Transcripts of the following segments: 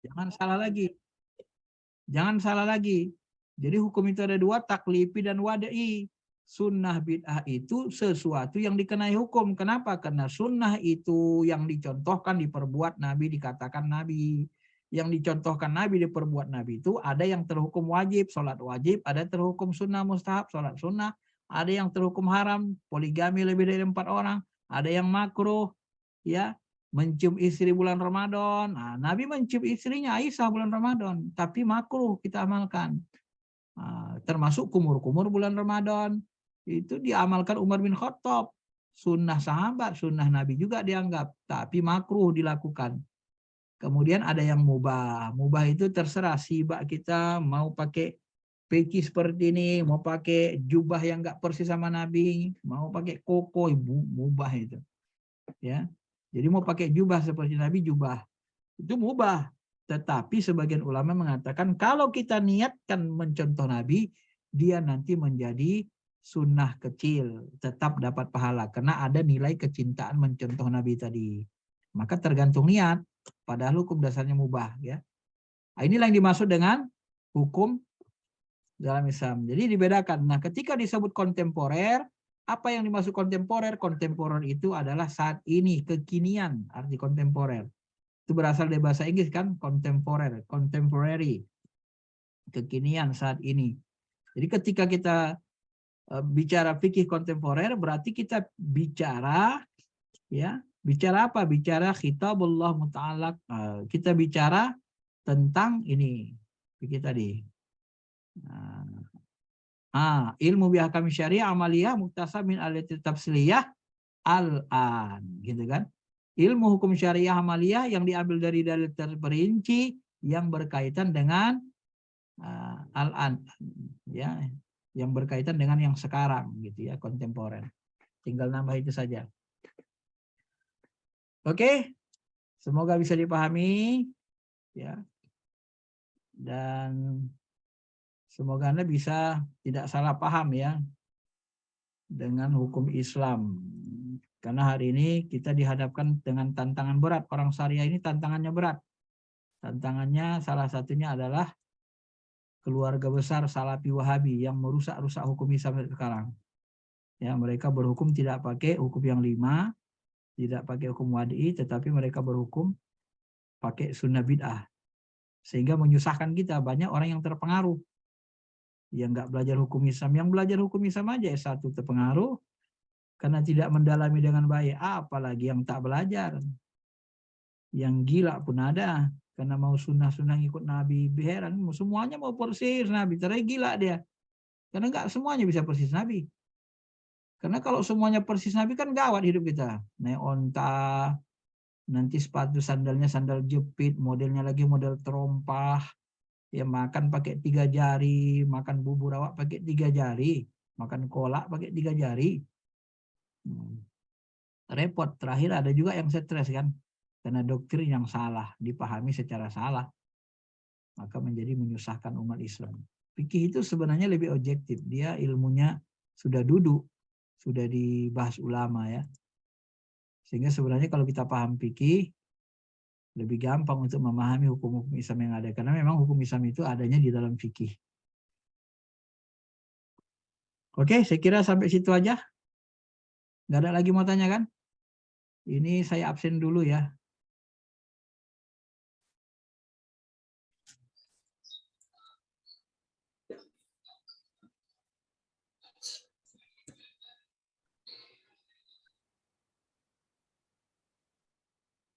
Jangan salah lagi. Jangan salah lagi. Jadi hukum itu ada dua, taklifi dan wada'i. Sunnah bid'ah itu sesuatu yang dikenai hukum. Kenapa? Karena sunnah itu yang dicontohkan, diperbuat Nabi, dikatakan Nabi. Yang dicontohkan Nabi, diperbuat Nabi itu ada yang terhukum wajib, sholat wajib, ada terhukum sunnah mustahab, sholat sunnah, ada yang terhukum haram, poligami lebih dari 4 orang, ada yang makruh, ya, mencium istri bulan Ramadan. Nah, Nabi mencium istrinya Aisyah bulan Ramadan, tapi makruh kita amalkan. Nah, termasuk kumur-kumur bulan Ramadan. Itu diamalkan Umar bin Khattab. Sunnah sahabat, sunnah Nabi juga dianggap, tapi makruh dilakukan. Kemudian ada yang mubah. Mubah itu terserah sibak kita mau pakai peci seperti ini, mau pakai jubah yang enggak persis sama Nabi, mau pakai koko, mubah itu. Ya. Jadi mau pakai jubah seperti Nabi, jubah. Itu mubah. Tetapi sebagian ulama mengatakan kalau kita niatkan mencontoh Nabi, dia nanti menjadi sunnah kecil, tetap dapat pahala karena ada nilai kecintaan mencontoh Nabi tadi. Maka tergantung niat, padahal hukum dasarnya mubah, ya. Nah, inilah yang dimaksud dengan hukum dalam Islam. Jadi dibedakan. Nah, ketika disebut kontemporer, apa yang dimaksud kontemporer? Kontemporer itu adalah saat ini, kekinian, arti kontemporer. Itu berasal dari bahasa Inggris kan, kontemporer, contemporary, kekinian saat ini. Jadi ketika kita bicara fikih kontemporer, berarti kita bicara, ya, bicara apa? Bicara khitabullah muta'alaq. Kita bicara tentang ini fikih tadi. Ilmu bihakam syariah amaliyah muktasab min alati tafsiliyah al-an, gitu kan? Ilmu hukum syariah amaliyah yang diambil dari dalil terperinci yang berkaitan dengan al-an, ya, yang berkaitan dengan yang sekarang, gitu ya, kontemporer. Tinggal nambah itu saja. Oke, semoga bisa dipahami, ya, dan semoga Anda bisa tidak salah paham, ya, dengan hukum Islam. Karena hari ini kita dihadapkan dengan tantangan berat. Orang syariah ini tantangannya berat. Tantangannya salah satunya adalah keluarga besar Salafi Wahabi yang merusak-rusak hukum Islam sekarang. Ya, mereka berhukum tidak pakai hukum yang 5, tidak pakai hukum wadi, tetapi mereka berhukum pakai sunnah bid'ah. Sehingga menyusahkan kita. Banyak orang yang terpengaruh. Yang nggak belajar hukum Islam. Yang belajar hukum Islam aja S1 terpengaruh karena tidak mendalami dengan baik. Apalagi yang tak belajar. Yang gila pun ada. Karena mau sunnah-sunnah ikut Nabi. Heran, semuanya mau persis Nabi. Ternyata gila dia. Karena nggak semuanya bisa persis Nabi. Karena kalau semuanya persis Nabi kan gawat hidup kita. Naik onta, nanti sepatu sandalnya sandal jepit, modelnya lagi model terompah. Ya makan pakai 3 jari, makan bubur awak pakai 3 jari, makan kolak pakai 3 jari. Repot. Terakhir ada juga yang stres kan, karena doktrin yang salah, dipahami secara salah, maka menjadi menyusahkan umat Islam. Fikih itu sebenarnya lebih objektif, dia ilmunya sudah duduk, sudah dibahas ulama, ya. Sehingga sebenarnya kalau kita paham fikih, lebih gampang untuk memahami hukum-hukum Islam yang ada. Karena memang hukum Islam itu adanya di dalam fikih. Oke, saya kira sampai situ aja. Nggak ada lagi mau tanya kan? Ini saya absen dulu ya.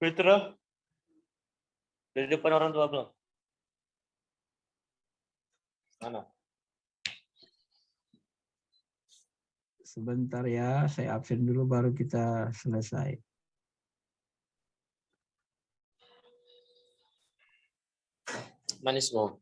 Petra, dari depan orang tua belum? Mana? Sebentar ya, saya absen dulu baru kita selesai. Manis mau.